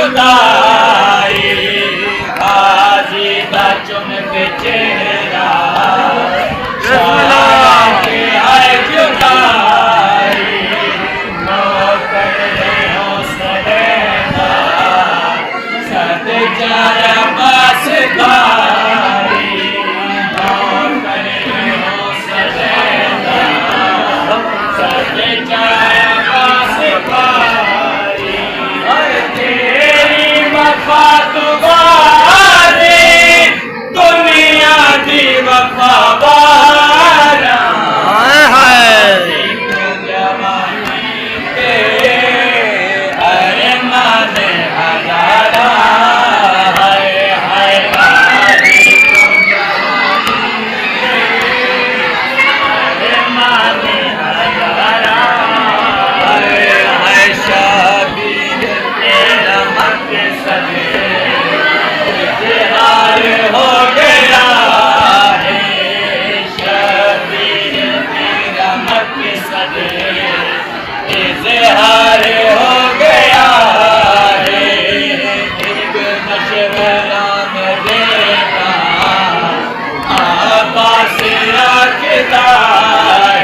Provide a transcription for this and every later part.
जुदाई गाजी दा चुन के चेहरा आए जुदाई नौकर हो सदेगा सद जाया पास गाई नौकर हो सदेगा सद जाया पास गाई तेरी वफा तुम्हारी दुनिया दी वफा वारा हाय हाय जवानी के अरमान हजारा हाय हाय हाय अरमान हजारा हाय हाय शाबीर तेरा मकसद इज़हार हो गया है शाबीर तेरा मकसद इज़हार हो गया है एक मशवरा में देता आबास रखता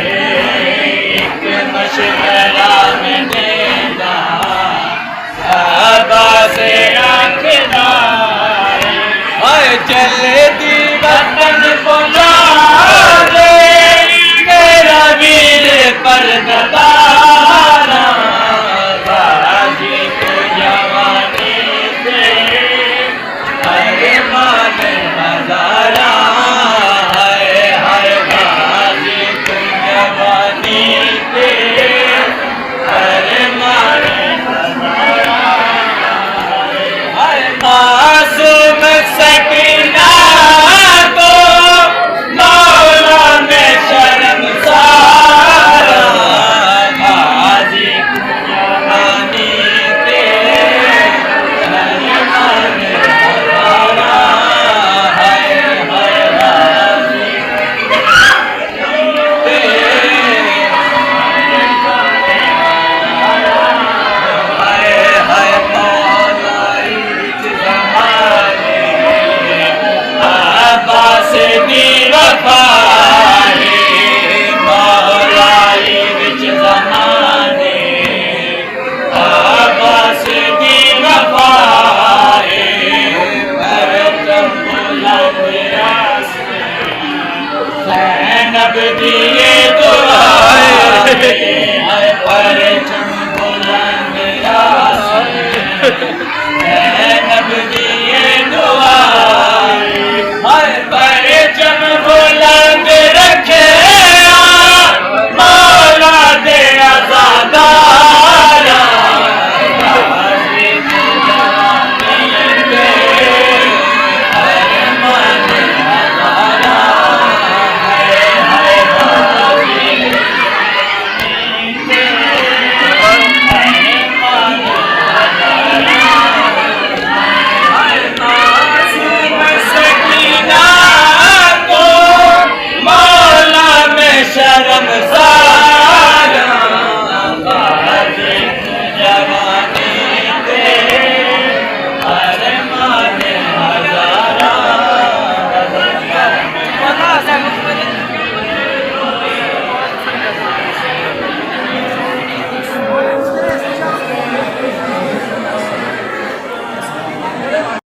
है एक मशवरा में देता आबास रखता है हाय जल्दी वतन पहुंचा दे मेरा वीर परगदा